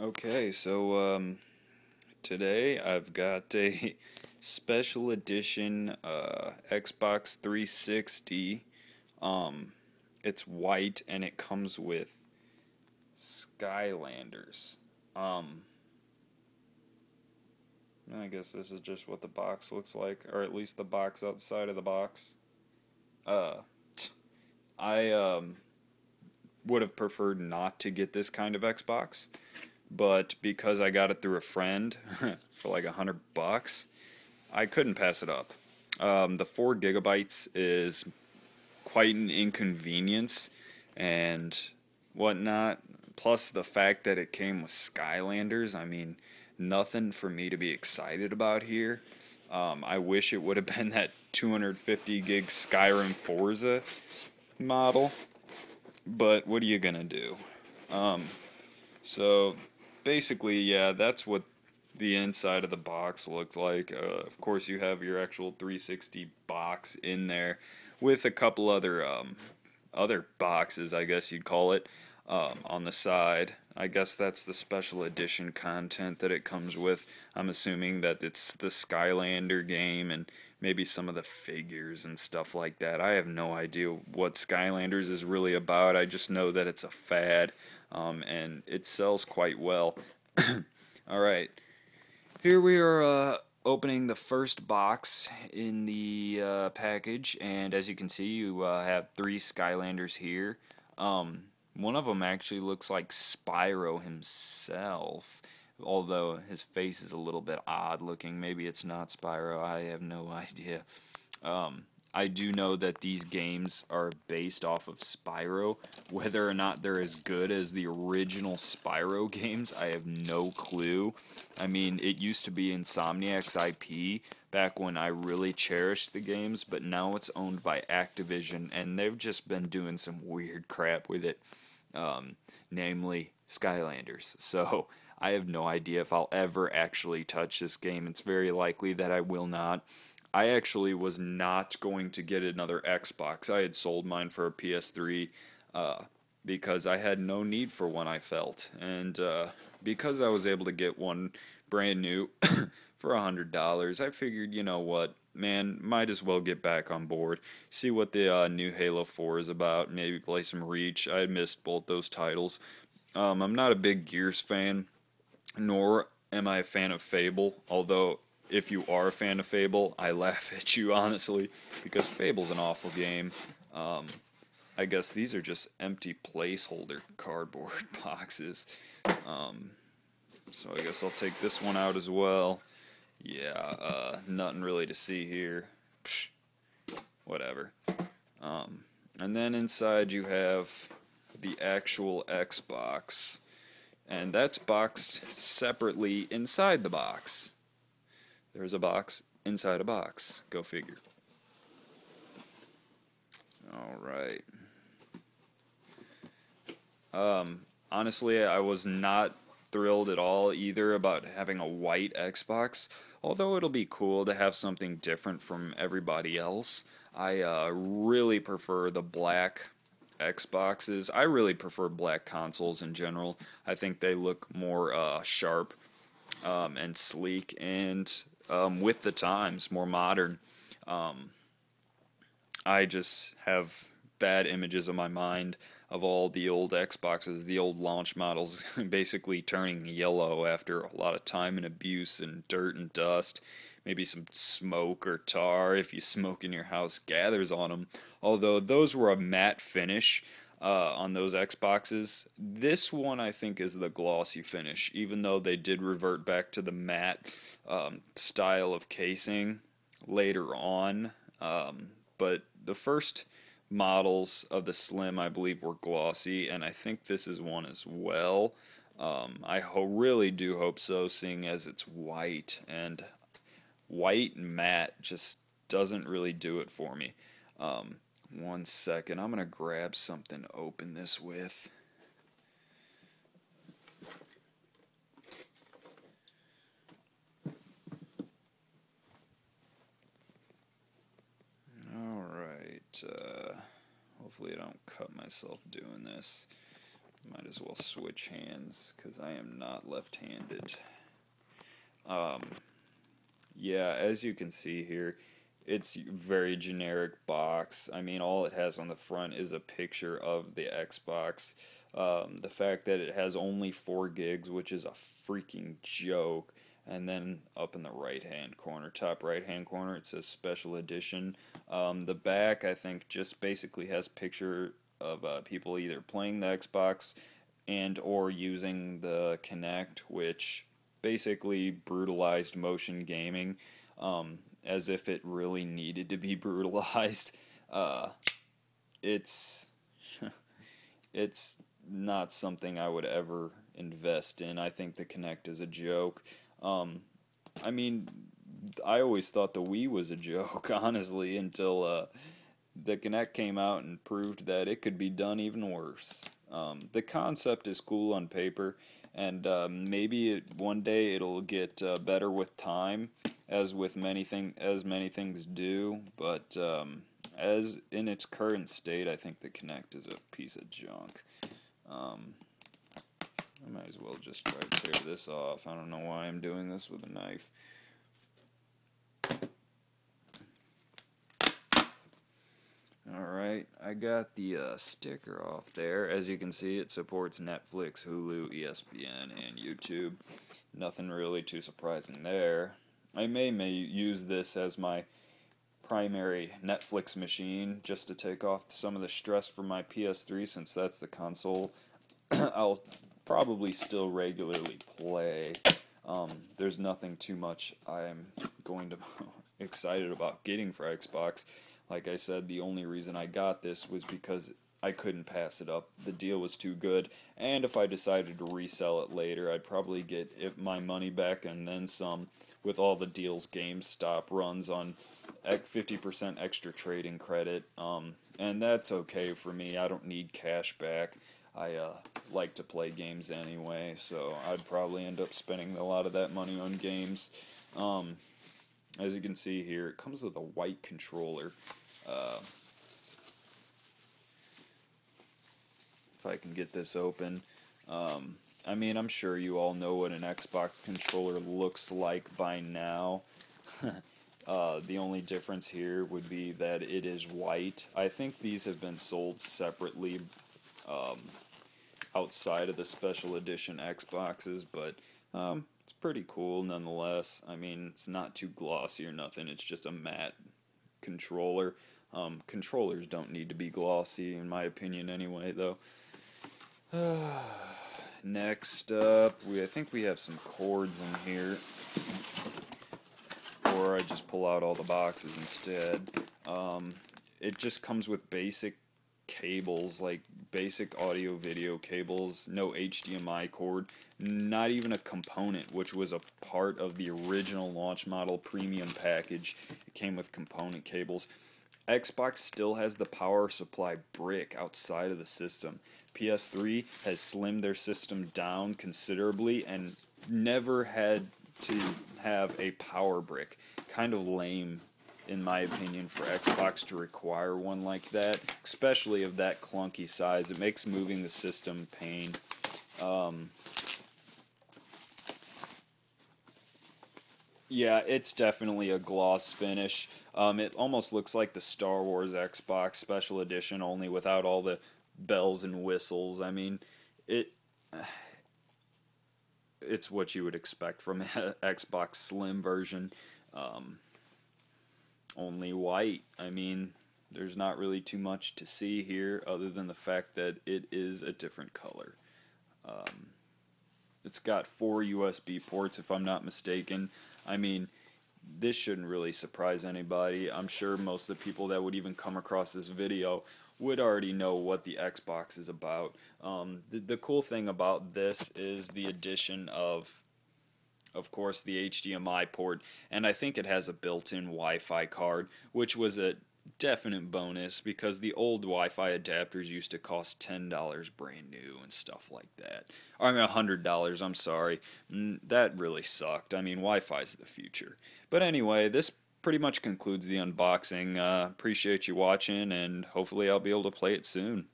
Okay, so today I've got a special edition Xbox 360. It's white and it comes with Skylanders. Um, I guess this is just what the box looks like, or at least the box outside of the box. Uh, I would have preferred not to get this kind of Xbox, but because I got it through a friend for like $100, I couldn't pass it up. The 4 gigabytes is quite an inconvenience and whatnot. Plus the fact that it came with Skylanders. I mean, nothing for me to be excited about here. I wish it would have been that 250 gig Skyrim Forza model, but what are you gonna do? Um, so basically, yeah, that's what the inside of the box looked like. Of course, you have your actual 360 box in there with a couple other boxes, I guess you'd call it, on the side. I guess that's the special edition content that it comes with. I'm assuming that it's the Skylander game and maybe some of the figures and stuff like that. I have no idea what Skylanders is really about. I just know that it's a fad, and it sells quite well. Alright, here we are opening the first box in the package, and as you can see, you have 3 Skylanders here. One of them actually looks like Spyro himself, although his face is a little bit odd looking. Maybe it's not Spyro, I have no idea. I do know that these games are based off of Spyro. Whether or not they're as good as the original Spyro games, I have no clue. I mean, it used to be Insomniac's IP back when I really cherished the games, but now it's owned by Activision, and they've just been doing some weird crap with it, namely Skylanders. So I have no idea if I'll ever actually touch this game. It's very likely that I will not. I actually was not going to get another Xbox. I had sold mine for a PS3 because I had no need for one, I felt. And because I was able to get one brand new for $100, I figured, you know what, man, might as well get back on board. See what the new Halo 4 is about. Maybe play some Reach. I missed both those titles. I'm not a big Gears fan, nor am I a fan of Fable, although if you are a fan of Fable, I laugh at you, honestly, because Fable's an awful game. I guess these are just empty placeholder cardboard boxes. So I guess I'll take this one out as well. Yeah, nothing really to see here. Psh, whatever. And then inside you have the actual Xbox, and that's boxed separately inside the box. There's a box inside a box. Go figure. Alright. Honestly, I was not thrilled at all either about having a white Xbox, although it'll be cool to have something different from everybody else. I really prefer the black Xboxes. I really prefer black consoles in general. I think they look more sharp and sleek and with the times, more modern. I just have bad images in my mind of all the old Xboxes, the old launch models, basically turning yellow after a lot of time and abuse and dirt and dust. Maybe some smoke or tar, if you smoke in your house, gathers on them. Although those were a matte finish on those Xboxes. This one, I think, is the glossy finish, even though they did revert back to the matte style of casing later on. But the first models of the Slim, I believe, were glossy, and I think this is one as well. I really do hope so, seeing as it's white, and white matte just doesn't really do it for me. 1 second, I'm going to grab something to open this with. Alright, hopefully I don't cut myself doing this. Might as well switch hands, because I am not left-handed. Yeah, as you can see here, it's a very generic box. I mean, all it has on the front is a picture of the Xbox. The fact that it has only 4 gigs, which is a freaking joke. And then up in the right-hand corner, top right-hand corner, it says Special Edition. The back, I think, just basically has picture of people either playing the Xbox and or using the Kinect, which basically brutalized motion gaming, as if it really needed to be brutalized. It's it's not something I would ever invest in. I think the Kinect is a joke. I mean, I always thought the Wii was a joke, honestly, until the Kinect came out and proved that it could be done even worse. The concept is cool on paper, and maybe one day it'll get better with time, as many things do. But as in its current state, I think the Kinect is a piece of junk. I might as well just try to tear this off. I don't know why I'm doing this with a knife. Alright, I got the sticker off there. As you can see, it supports Netflix, Hulu, ESPN, and YouTube. Nothing really too surprising there. I may use this as my primary Netflix machine, just to take off some of the stress from my PS3, since that's the console I'll probably still regularly play. There's nothing too much I'm going to excited about getting for Xbox. Like I said, the only reason I got this was because I couldn't pass it up. The deal was too good, and if I decided to resell it later, I'd probably get my money back and then some, with all the deals GameStop runs on 50% extra trading credit. And that's okay for me. I don't need cash back. I like to play games anyway, so I'd probably end up spending a lot of that money on games. As you can see here, it comes with a white controller. If I can get this open. I mean, I'm sure you all know what an Xbox controller looks like by now. The only difference here would be that it is white. I think these have been sold separately outside of the special edition Xboxes, but it's pretty cool nonetheless. I mean, it's not too glossy or nothing. It's just a matte controller. Controllers don't need to be glossy, in my opinion, anyway, though. Next up, I think we have some cords in here. Or I just pull out all the boxes instead. It just comes with basic cables, like basic audio video cables, no HDMI cord, not even a component, which was a part of the original launch model premium package. It came with component cables. Xbox still has the power supply brick outside of the system. PS3 has slimmed their system down considerably and never had to have a power brick. Kind of lame, in my opinion, for Xbox to require one like that, especially of that clunky size. It makes moving the system pain. Yeah, it's definitely a gloss finish. It almost looks like the Star Wars Xbox Special Edition, only without all the bells and whistles. I mean, it's what you would expect from an Xbox Slim version. Only white. I mean, there's not really too much to see here other than the fact that it is a different color. It's got 4 USB ports, if I'm not mistaken. I mean, this shouldn't really surprise anybody. I'm sure most of the people that would even come across this video would already know what the Xbox is about. The cool thing about this is the addition of course, the HDMI port, and I think it has a built-in Wi-Fi card, which was a definite bonus because the old Wi-Fi adapters used to cost $10 brand new and stuff like that. I mean, $100, I'm sorry. That really sucked. I mean, Wi-Fi's the future. But anyway, this pretty much concludes the unboxing. Appreciate you watching, and hopefully I'll be able to play it soon.